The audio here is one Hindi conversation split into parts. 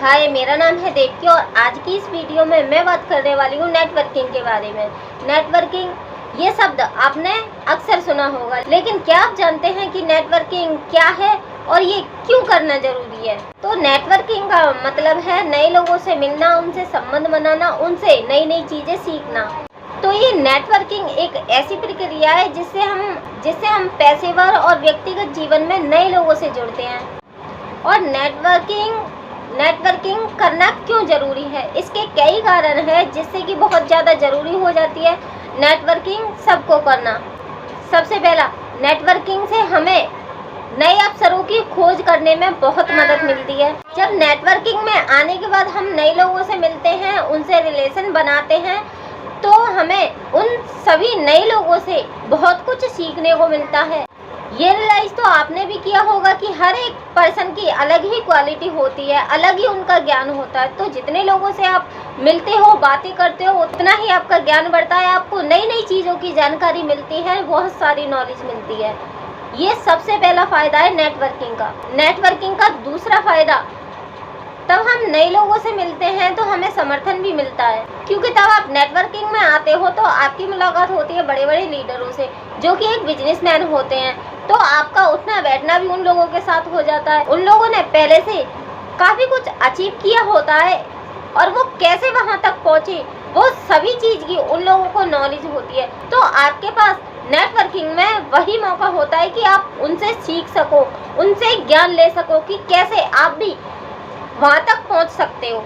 हाय, मेरा नाम है देवकी और आज की इस वीडियो में मैं बात करने वाली हूँ नेटवर्किंग के बारे में। नेटवर्किंग ये शब्द आपने अक्सर सुना होगा, लेकिन क्या आप जानते हैं कि नेटवर्किंग क्या है और ये क्यों करना जरूरी है? तो नेटवर्किंग का मतलब है नए लोगों से मिलना, उनसे संबंध बनाना, उनसे नई नई चीजें सीखना। तो ये नेटवर्किंग एक ऐसी प्रक्रिया है जिससे हम पेशेवर और व्यक्तिगत जीवन में नए लोगों से जुड़ते हैं। और नेटवर्किंग करना क्यों ज़रूरी है? इसके कई कारण हैं जिससे कि बहुत ज़्यादा ज़रूरी हो जाती है नेटवर्किंग सबको करना। सबसे पहला, नेटवर्किंग से हमें नए अवसरों की खोज करने में बहुत मदद मिलती है। जब नेटवर्किंग में आने के बाद हम नए लोगों से मिलते हैं, उनसे रिलेशन बनाते हैं, तो हमें उन सभी नए लोगों से बहुत कुछ सीखने को मिलता है। ये रियलाइज तो आपने भी किया होगा कि हर एक पर्सन की अलग ही क्वालिटी होती है, अलग ही उनका ज्ञान होता है। तो जितने लोगों से आप मिलते हो, बातें करते हो, उतना ही आपका ज्ञान बढ़ता है, आपको नई नई चीज़ों की जानकारी मिलती है, बहुत सारी नॉलेज मिलती है। ये सबसे पहला फ़ायदा है नेटवर्किंग का। नेटवर्किंग का दूसरा फ़ायदा, तब हम नए लोगों से मिलते हैं तो हमें समर्थन भी मिलता है, क्योंकि तब आप नेटवर्किंग में आते हो तो आपकी मुलाकात होती है बड़े बड़े लीडरों से, जो कि एक बिजनेसमैन होते हैं। तो आपका उठना बैठना भी उन लोगों के साथ हो जाता है। उन लोगों ने पहले से काफ़ी कुछ अचीव किया होता है और वो कैसे वहाँ तक पहुँचे, वो सभी चीज़ की उन लोगों को नॉलेज होती है। तो आपके पास नेटवर्किंग में वही मौका होता है कि आप उनसे सीख सको, उनसे ज्ञान ले सको कि कैसे आप भी वहाँ तक पहुँच सकते हो।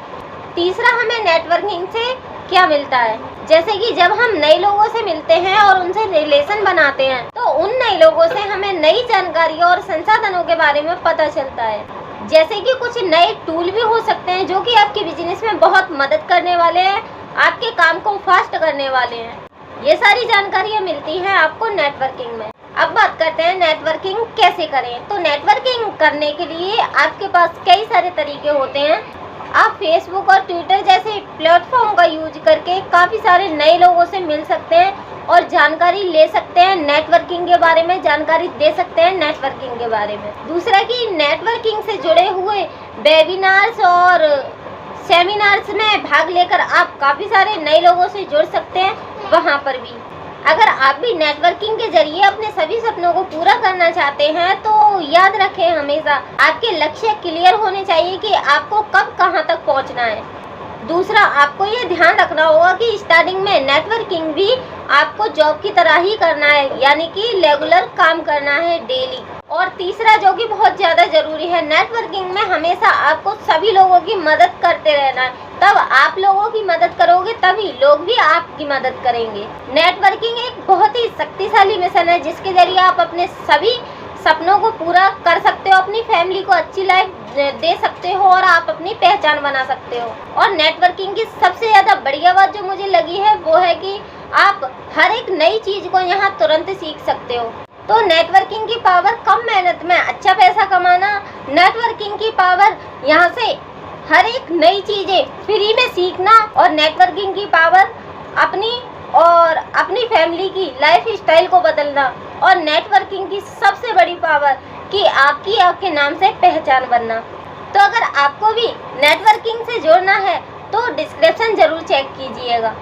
तीसरा, हमें नेटवर्किंग से क्या मिलता है? जैसे कि जब हम नए लोगों से मिलते हैं और उनसे रिलेशन बनाते हैं, तो उन नए लोगों से हमें नई जानकारी और संसाधनों के बारे में पता चलता है। जैसे कि कुछ नए टूल भी हो सकते हैं जो कि आपके बिजनेस में बहुत मदद करने वाले हैं, आपके काम को फास्ट करने वाले हैं। ये सारी जानकारियाँ मिलती हैं आपको नेटवर्किंग में। अब बात करते हैं नेटवर्किंग कैसे करें। तो नेटवर्किंग करने के लिए आपके पास कई सारे तरीके होते हैं। आप फेसबुक और ट्विटर जैसे प्लेटफॉर्म का यूज करके काफ़ी सारे नए लोगों से मिल सकते हैं और जानकारी ले सकते हैं, नेटवर्किंग के बारे में जानकारी दे सकते हैं, नेटवर्किंग के बारे में। दूसरा कि नेटवर्किंग से जुड़े हुए वेबिनार्स और सेमिनार्स में भाग लेकर आप काफ़ी सारे नए लोगों से जुड़ सकते हैं वहाँ पर भी। अगर आप भी नेटवर्किंग के जरिए अपने सभी सपनों को पूरा करना चाहते हैं, तो याद रखें हमेशा आपके लक्ष्य क्लियर होने चाहिए कि आपको कब कहां तक पहुंचना है। दूसरा, आपको ये ध्यान रखना होगा कि स्टार्टिंग में नेटवर्किंग भी आपको जॉब की तरह ही करना है, यानी कि रेगुलर काम करना है डेली। और तीसरा, जो कि बहुत ज़्यादा ज़रूरी है, नेटवर्किंग में हमेशा आपको सभी लोगों की मदद करते रहना है। तब आप लोगों की मदद करोगे तभी लोग भी आपकी मदद करेंगे। नेटवर्किंग एक बहुत ही शक्तिशाली मिशन है जिसके जरिए आप अपने सभी सपनों को पूरा कर सकते हो, अपनी फैमिली को अच्छी लाइफ दे सकते हो और आप अपनी पहचान बना सकते हो। और नेटवर्किंग की सबसे ज़्यादा बढ़िया बात जो मुझे लगी है वो है कि आप हर एक नई चीज़ को यहाँ तुरंत सीख सकते हो। तो नेटवर्किंग की पावर, कम मेहनत में अच्छा पैसा कमाना। नेटवर्किंग की पावर, यहाँ से हर एक नई चीज़ें फ्री में सीखना। और नेटवर्किंग की पावर, अपनी फैमिली की लाइफ स्टाइल को बदलना। और नेटवर्किंग की सबसे बड़ी पावर कि आपके नाम से पहचान बनना। तो अगर आपको भी नेटवर्किंग से जुड़ना है तो डिस्क्रिप्शन ज़रूर चेक कीजिएगा।